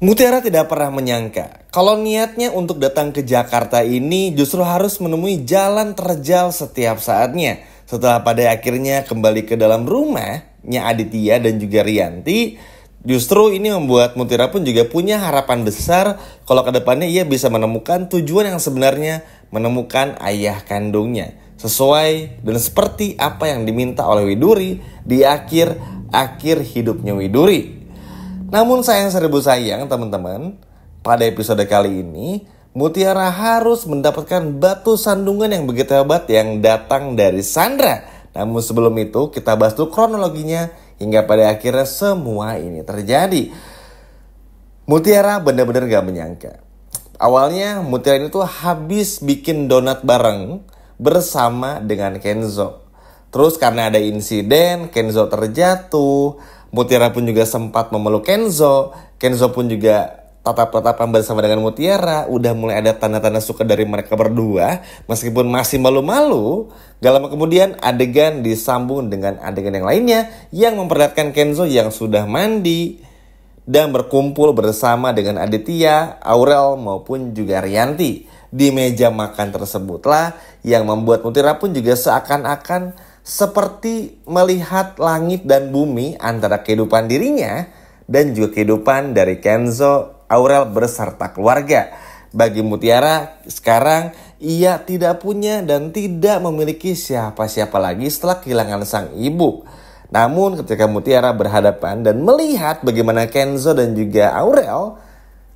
Mutiara tidak pernah menyangka kalau niatnya untuk datang ke Jakarta ini justru harus menemui jalan terjal setiap saatnya. Setelah pada akhirnya kembali ke dalam rumahnya Aditya dan juga Rianti, justru ini membuat Mutiara pun juga punya harapan besar kalau ke depannya ia bisa menemukan tujuan yang sebenarnya, menemukan ayah kandungnya. Sesuai dan seperti apa yang diminta oleh Widuri di akhir hidupnya Widuri. Namun sayang seribu sayang teman-teman, pada episode kali ini Mutiara harus mendapatkan batu sandungan yang begitu hebat yang datang dari Sandra. Namun sebelum itu kita bahas dulu kronologinya hingga pada akhirnya semua ini terjadi. Mutiara benar-benar gak menyangka. Awalnya Mutiara ini tuh habis bikin donat bareng bersama dengan Kenzo. Terus karena ada insiden, Kenzo terjatuh. Mutiara pun juga sempat memeluk Kenzo. Kenzo pun juga tatap-tatapan bersama dengan Mutiara. Udah mulai ada tanda-tanda suka dari mereka berdua. Meskipun masih malu-malu. Gak lama kemudian adegan disambung dengan adegan yang lainnya. Yang memperlihatkan Kenzo yang sudah mandi dan berkumpul bersama dengan Aditya, Aurel maupun juga Rianti. Di meja makan tersebutlah yang membuat Mutiara pun juga seakan-akan seperti melihat langit dan bumi antara kehidupan dirinya dan juga kehidupan dari Kenzo, Aurel beserta keluarga. Bagi Mutiara sekarang ia tidak punya dan tidak memiliki siapa-siapa lagi setelah kehilangan sang ibu. Namun ketika Mutiara berhadapan dan melihat bagaimana Kenzo dan juga Aurel,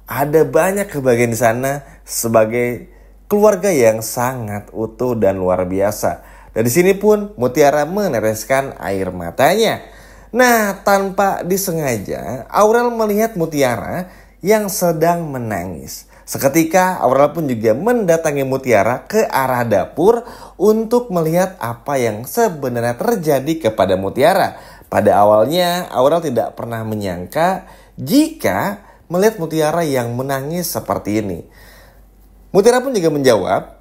ada banyak kebahagiaan di sana sebagai keluarga yang sangat utuh dan luar biasa. Dan di sini pun Mutiara meneteskan air matanya. Nah, tanpa disengaja, Aurel melihat Mutiara yang sedang menangis. Seketika Aurel pun juga mendatangi Mutiara ke arah dapur untuk melihat apa yang sebenarnya terjadi kepada Mutiara. Pada awalnya Aurel tidak pernah menyangka jika melihat Mutiara yang menangis seperti ini. Mutiara pun juga menjawab,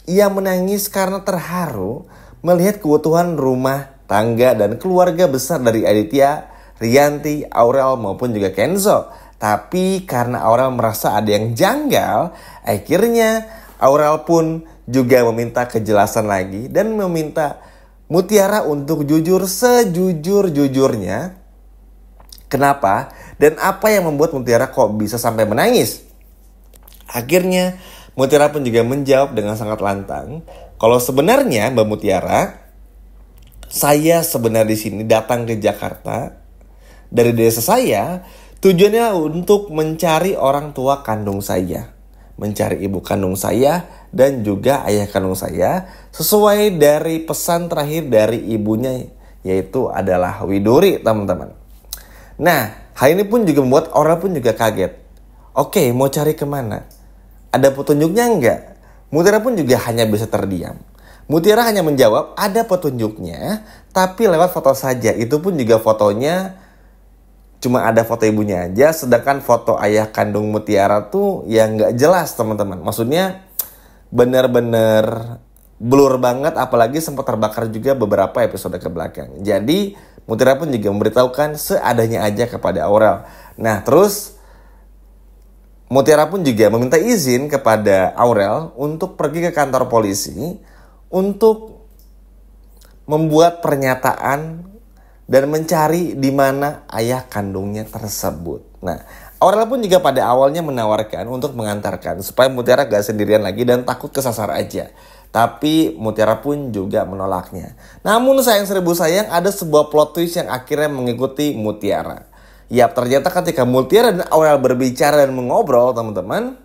ia menangis karena terharu melihat keutuhan rumah tangga dan keluarga besar dari Aditya, Rianti, Aurel maupun juga Kenzo. Tapi karena Aurel merasa ada yang janggal, akhirnya Aurel pun juga meminta kejelasan lagi dan meminta Mutiara untuk jujur sejujur-jujurnya. Kenapa? Dan apa yang membuat Mutiara kok bisa sampai menangis? Akhirnya Mutiara pun juga menjawab dengan sangat lantang, kalau sebenarnya Mbak Mutiara, saya sebenarnya di sini datang ke Jakarta dari desa saya, tujuannya untuk mencari orang tua kandung saya, mencari ibu kandung saya dan juga ayah kandung saya, sesuai dari pesan terakhir dari ibunya, yaitu adalah Widuri, teman-teman. Nah, hal ini pun juga membuat orang pun juga kaget. Oke, mau cari kemana? Ada petunjuknya enggak? Mutiara pun juga hanya bisa terdiam. Mutiara hanya menjawab ada petunjuknya, tapi lewat foto saja. Itu pun juga fotonya cuma ada foto ibunya aja, sedangkan foto ayah kandung Mutiara tuh yang nggak jelas, teman-teman. Maksudnya benar-benar blur banget, apalagi sempat terbakar juga beberapa episode ke belakang. Jadi Mutiara pun juga memberitahukan seadanya aja kepada Aurel. Nah, terus Mutiara pun juga meminta izin kepada Aurel untuk pergi ke kantor polisi untuk membuat pernyataan dan mencari di mana ayah kandungnya tersebut. Nah, Aurel pun juga pada awalnya menawarkan untuk mengantarkan supaya Mutiara gak sendirian lagi dan takut kesasar aja. Tapi Mutiara pun juga menolaknya. Namun sayang seribu sayang, ada sebuah plot twist yang akhirnya mengikuti Mutiara. Ya, ternyata ketika Mutiara dan Aurel berbicara dan mengobrol, teman-teman,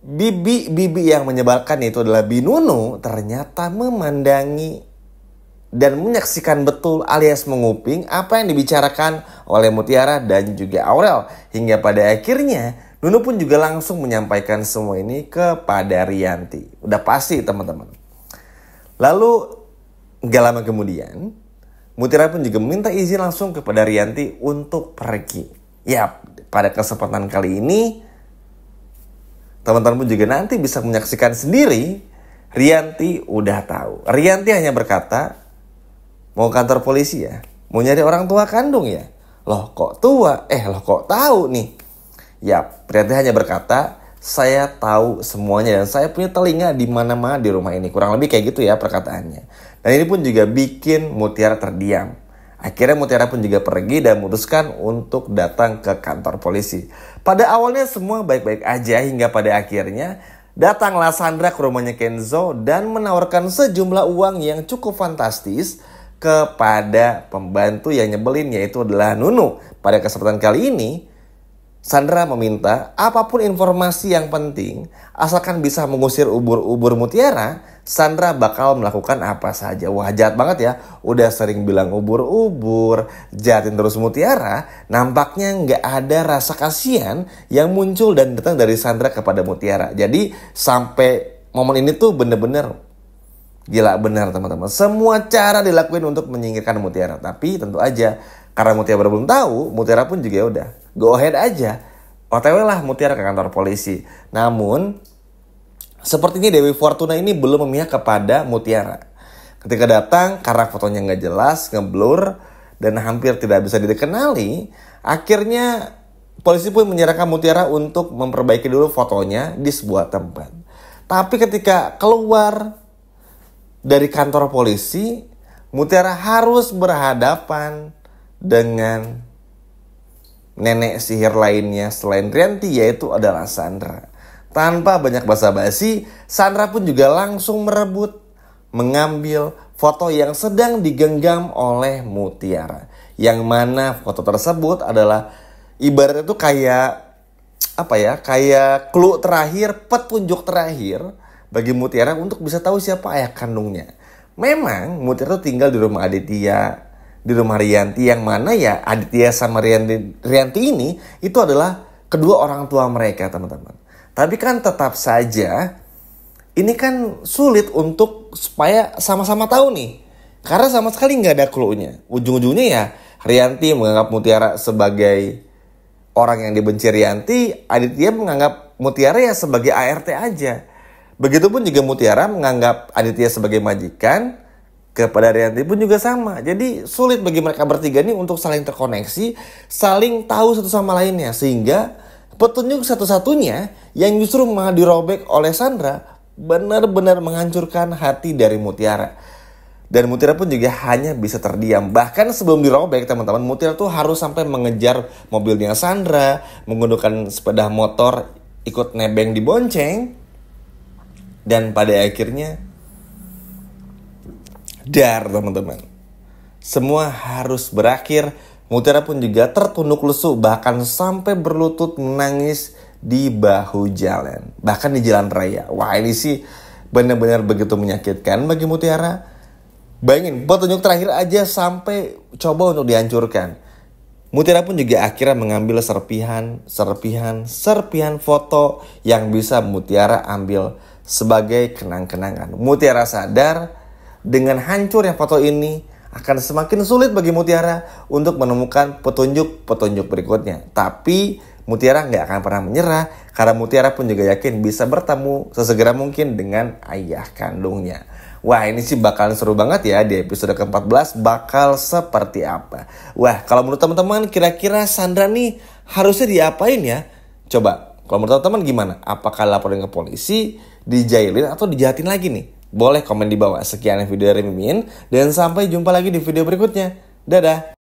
bibi yang menyebalkan itu adalah Binunu ternyata memandangi dan menyaksikan betul alias menguping apa yang dibicarakan oleh Mutiara dan juga Aurel. Hingga pada akhirnya Nunu pun juga langsung menyampaikan semua ini kepada Rianti. Udah pasti, teman-teman. Lalu gak lama kemudian Mutiara pun juga meminta izin langsung kepada Rianti untuk pergi. Ya, pada kesempatan kali ini teman-teman pun juga nanti bisa menyaksikan sendiri. Rianti udah tahu. Rianti hanya berkata, mau kantor polisi ya? Mau nyari orang tua kandung ya? Loh kok tua? Loh kok tahu nih? Ya, Rianti hanya berkata, saya tahu semuanya dan saya punya telinga di mana-mana di rumah ini. Kurang lebih kayak gitu ya perkataannya. Dan ini pun juga bikin Mutiara terdiam. Akhirnya Mutiara pun juga pergi dan memutuskan untuk datang ke kantor polisi. Pada awalnya semua baik-baik aja hingga pada akhirnya datanglah Sandra ke rumahnya Kenzo dan menawarkan sejumlah uang yang cukup fantastis kepada pembantu yang nyebelin, yaitu adalah Nunu. Pada kesempatan kali ini, Sandra meminta apapun informasi yang penting, asalkan bisa mengusir ubur-ubur Mutiara, Sandra bakal melakukan apa saja. Wah, jahat banget ya. Udah sering bilang ubur-ubur, jahatin terus Mutiara. Nampaknya nggak ada rasa kasihan yang muncul dan datang dari Sandra kepada Mutiara. Jadi sampai momen ini tuh bener-bener gila benar teman-teman. Semua cara dilakuin untuk menyingkirkan Mutiara. Tapi tentu aja karena Mutiara belum tahu, Mutiara pun juga udah go ahead aja. OTW lah Mutiara ke kantor polisi. Namun sepertinya Dewi Fortuna ini belum memihak kepada Mutiara. Ketika datang karena fotonya nggak jelas, ngeblur dan hampir tidak bisa dikenali, akhirnya polisi pun menyerahkan Mutiara untuk memperbaiki dulu fotonya di sebuah tempat. Tapi ketika keluar dari kantor polisi, Mutiara harus berhadapan dengan nenek sihir lainnya selain Rianti, yaitu adalah Sandra. Tanpa banyak basa-basi, Sandra pun juga langsung merebut, mengambil foto yang sedang digenggam oleh Mutiara. Yang mana foto tersebut adalah ibaratnya itu kayak apa ya? Kayak clue terakhir, petunjuk terakhir bagi Mutiara untuk bisa tahu siapa ayah kandungnya. Memang Mutiara tuh tinggal di rumah Aditya, di rumah Rianti, yang mana ya Aditya sama Rianti ini itu adalah kedua orang tua mereka, teman-teman. Tapi kan tetap saja ini kan sulit untuk supaya sama-sama tahu nih. Karena sama sekali nggak ada clue-nya. Ujung-ujungnya ya Rianti menganggap Mutiara sebagai orang yang dibenci Rianti, Aditya menganggap Mutiara ya sebagai ART aja. Begitupun juga Mutiara menganggap Aditya sebagai majikan, kepada Rianti pun juga sama. Jadi sulit bagi mereka bertiga ini untuk saling terkoneksi, saling tahu satu sama lainnya. Sehingga petunjuk satu-satunya yang justru malah dirobek oleh Sandra benar-benar menghancurkan hati dari Mutiara. Dan Mutiara pun juga hanya bisa terdiam. Bahkan sebelum dirobek teman-teman, Mutiara tuh harus sampai mengejar mobilnya Sandra, menggunakan sepeda motor, ikut nebeng di bonceng. Dan pada akhirnya teman-teman, semua harus berakhir. Mutiara pun juga tertunduk lesu, bahkan sampai berlutut menangis di bahu jalan, bahkan di jalan raya. Wah, ini sih benar-benar begitu menyakitkan bagi Mutiara. Bayangin, petunjuk terakhir aja sampai coba untuk dihancurkan. Mutiara pun juga akhirnya mengambil serpihan foto yang bisa Mutiara ambil sebagai kenang-kenangan. Mutiara sadar dengan hancurnya foto ini akan semakin sulit bagi Mutiara untuk menemukan petunjuk-petunjuk berikutnya. Tapi Mutiara nggak akan pernah menyerah karena Mutiara pun juga yakin bisa bertemu sesegera mungkin dengan ayah kandungnya. Wah, ini sih bakalan seru banget ya di episode ke-14 bakal seperti apa. Wah, kalau menurut teman-teman kira-kira Sandra nih harusnya diapain ya? Coba, kalau menurut teman-teman gimana? Apakah laporin ke polisi, dijailin atau dijahatin lagi nih? Boleh komen di bawah. Sekian video dari Mimin dan sampai jumpa lagi di video berikutnya. Dadah.